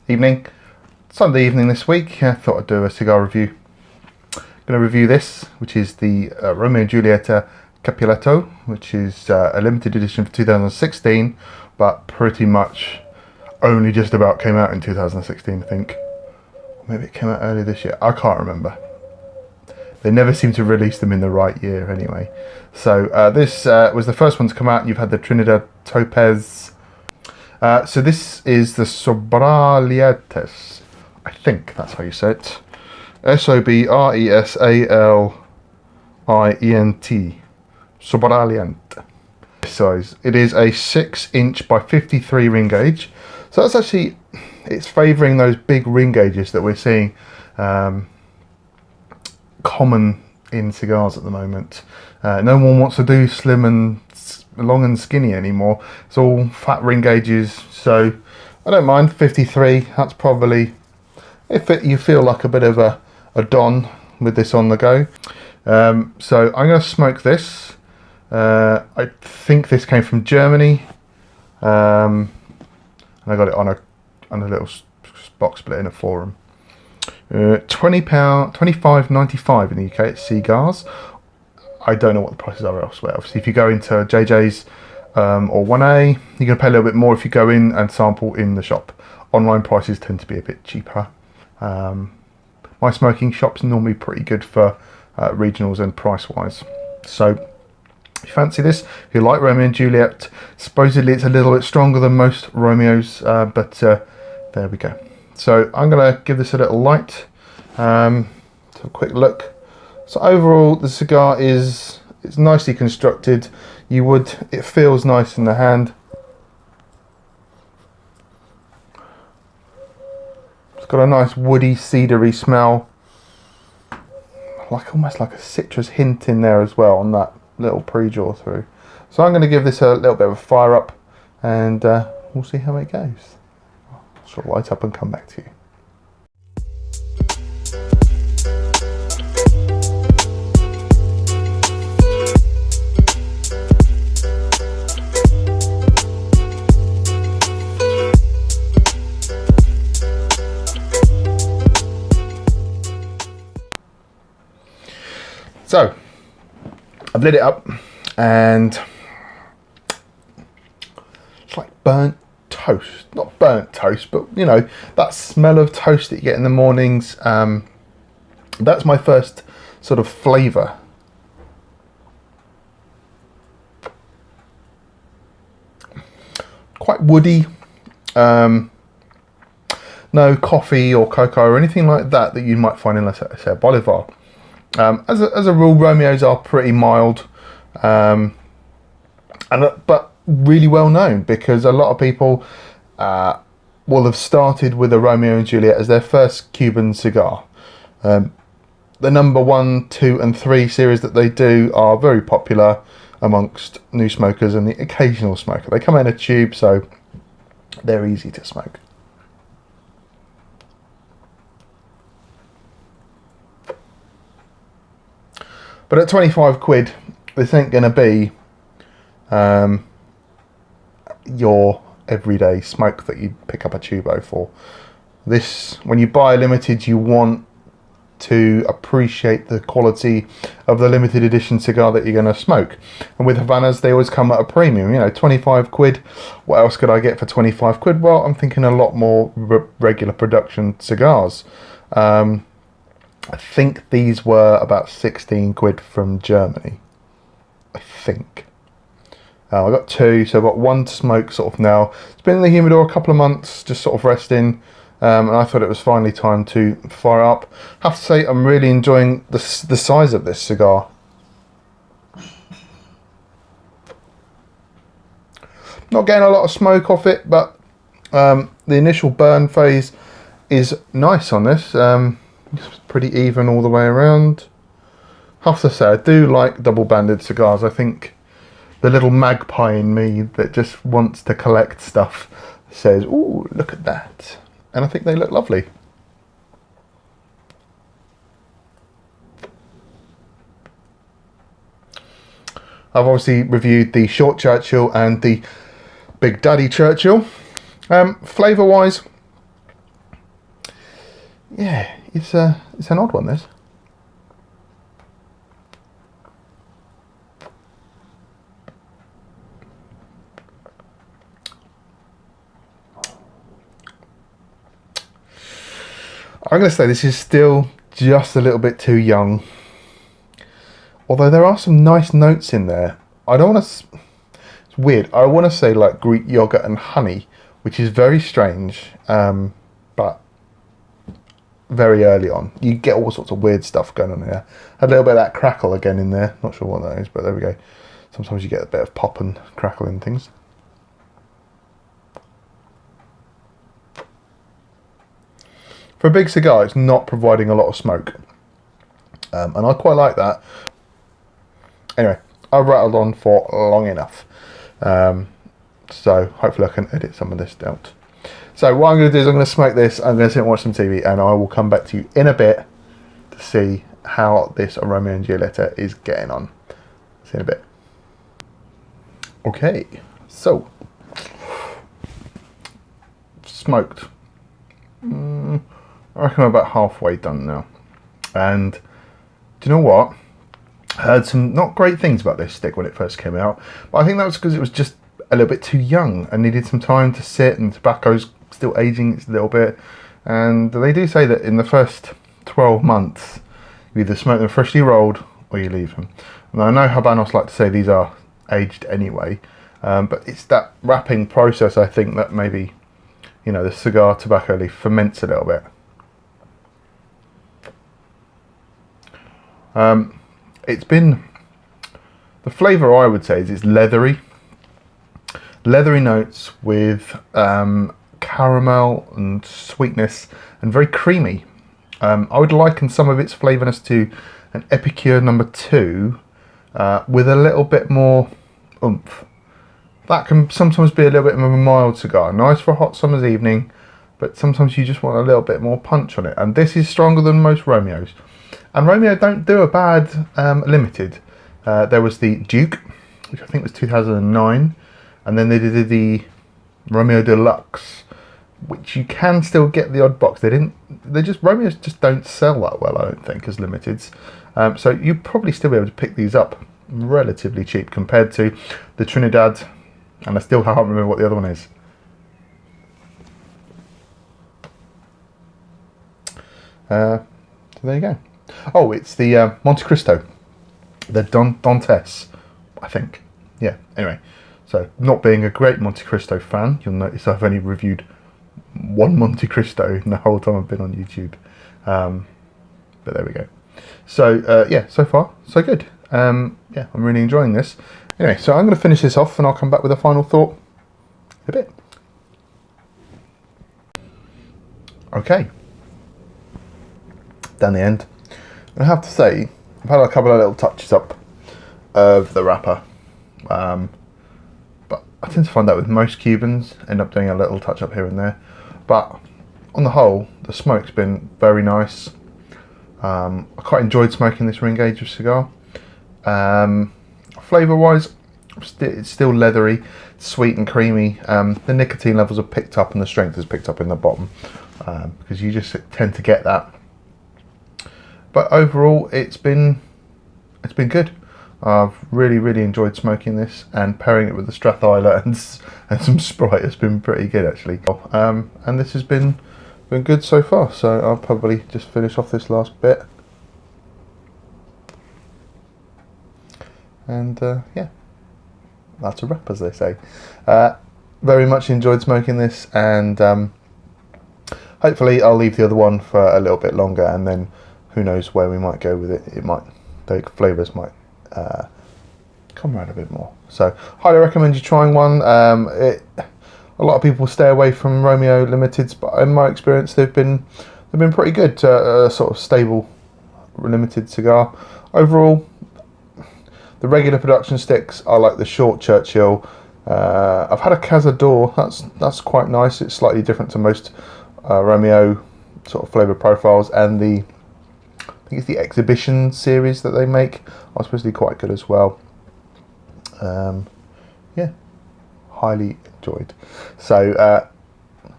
Evening, Sunday evening this week. I thought I'd do a cigar review. I'm going to review this, which is the Romeo and Julieta Capuleto, which is a limited edition for 2016, but pretty much only just about came out in 2016, I think. Maybe it came out earlier this year. I can't remember. They never seem to release them in the right year anyway. So this was the first one to come out. You've had the Trinidad Topez. So this is the Sobralietes. I think that's how you say it. Sobresaliente. Sobraliente. Size. It is a 6" by 53 ring gauge. So that's actually, it's favouring those big ring gauges that we're seeing common in cigars at the moment. No one wants to do slim and long and skinny anymore. It's all fat ring gauges, so I don't mind 53. That's probably, if you feel like a bit of a don with this on the go. So I'm going to smoke this. I think this came from Germany, and I got it on a little box split in a forum. £25.95 in the UK at Cigars. I don't know what the prices are elsewhere. Obviously, if you go into JJ's or 1A, you're going to pay a little bit more if you go in and sample in the shop. Online prices tend to be a bit cheaper. My smoking shop's normally pretty good for regionals and price-wise. So, if you fancy this, if you like Romeo and Juliet, supposedly it's a little bit stronger than most Romeos, but there we go. So, I'm going to give this a little light. So a quick look. So overall, the cigar it's nicely constructed. It feels nice in the hand. It's got a nice woody, cedary smell, almost like a citrus hint in there as well on that little pre-draw through. So I'm going to give this a little bit of a fire up, and we'll see how it goes. I'll light up and come back to you. So, I've lit it up, and it's like burnt toast. Not burnt toast, but you know, that smell of toast that you get in the mornings. That's my first sort of flavour. Quite woody. No coffee or cocoa or anything like that you might find in, let's say, a Bolivar. As a rule, Romeos are pretty mild, but really well known, because a lot of people will have started with a Romeo and Juliet as their first Cuban cigar. The number 1, 2 and 3 series that they do are very popular amongst new smokers and the occasional smoker. They come in a tube, so they're easy to smoke. But at 25 quid, this ain't going to be your everyday smoke that you'd pick up a tubo for. This, when you buy a limited, you want to appreciate the quality of the limited edition cigar that you're going to smoke. And with Havanas, they always come at a premium. You know, 25 quid. What else could I get for 25 quid? Well, I'm thinking a lot more regular production cigars. I think these were about 16 quid from Germany. I think. I got 2, so I've got 1 to smoke sort of now. It's been in the humidor a couple of months, just sort of resting. And I thought it was finally time to fire up. I have to say, I'm really enjoying the size of this cigar. Not getting a lot of smoke off it, but the initial burn phase is nice on this. It's pretty even all the way around. I have to say, I do like double-banded cigars. I think the little magpie in me that just wants to collect stuff says, "Ooh, look at that." And I think they look lovely. I've obviously reviewed the Short Churchill and the Big Daddy Churchill. Flavour wise, yeah, it's an odd one, this. I'm going to say this is still just a little bit too young. Although there are some nice notes in there. I don't want to... It's weird. I want to say like Greek yogurt and honey, which is very strange. But very early on. You get all sorts of weird stuff going on here. A little bit of that crackle again in there. Not sure what that is, but there we go. Sometimes you get a bit of pop and crackle in things. For a big cigar, it's not providing a lot of smoke. And I quite like that. Anyway, I've rattled on for long enough. So hopefully I can edit some of this out. So what I'm going to do is I'm going to smoke this, I'm going to sit and watch some TV, and I will come back to you in a bit to see how this Romeo and Julieta is getting on. See you in a bit. Okay, so smoked. I reckon I'm about halfway done now. And do you know what? I heard some not great things about this stick when it first came out, but I think that was because it was just a little bit too young and needed some time to sit, and tobacco's still aging it's a little bit. And they do say that in the first 12 months you either smoke them freshly rolled or you leave them. And I know Habanos like to say these are aged anyway, but it's that wrapping process, I think, that maybe, you know, the cigar tobacco leaf ferments a little bit. It's been, the flavour I would say is it's leathery notes with caramel and sweetness and very creamy. I would liken some of its flavorness to an Epicure No. 2 with a little bit more oomph. That can sometimes be a little bit of a mild cigar, nice for a hot summer's evening, but sometimes you just want a little bit more punch on it. And this is stronger than most Romeos. And Romeo don't do a bad limited. There was the Duke, which I think was 2009, and then they did the Romeo Deluxe, which you can still get the odd box. Romeos just don't sell that well, I don't think, as limiteds. So you'd probably still be able to pick these up relatively cheap compared to the Trinidad, and I still can't remember what the other one is. So there you go. Oh, it's the Montecristo, the Dantes, I think. Yeah, anyway. So, not being a great Montecristo fan, you'll notice I've only reviewed one Montecristo in the whole time I've been on YouTube. But there we go. So, yeah, so far, so good. Yeah, I'm really enjoying this. Anyway, so I'm going to finish this off and I'll come back with a final thought in a bit. Okay. Down the end. I have to say, I've had a couple of little touches up of the wrapper. But I tend to find that with most Cubans, end up doing a little touch up here and there. But on the whole, the smoke's been very nice. I quite enjoyed smoking this ring gauge cigar. Flavour wise, it's still leathery, sweet and creamy. The nicotine levels are picked up and the strength is picked up in the bottom, because you just tend to get that. But overall, it's been good. I've really enjoyed smoking this, and pairing it with the Strathisla and some Sprite has been pretty good actually. And this has been good so far. So I'll probably just finish off this last bit. And yeah, that's a wrap, as they say. Very much enjoyed smoking this, and hopefully I'll leave the other one for a little bit longer, and then who knows where we might go with it. The flavours might come around a bit more. So highly recommend you trying one. A lot of people stay away from Romeo Limiteds, but in my experience they've been pretty good. A sort of stable limited cigar. Overall, the regular production sticks are like the Short Churchill. I've had a Cazador. That's quite nice. It's slightly different to most Romeo sort of flavour profiles, and I think it's the Exhibition series that they make are supposed to be quite good as well. Yeah, highly enjoyed. So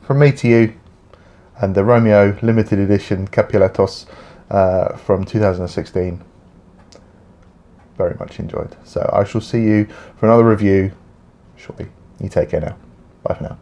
from me to you, and the Romeo limited edition Capuletos from 2016. Very much enjoyed. So I shall see you for another review shortly. You take care now. Bye for now.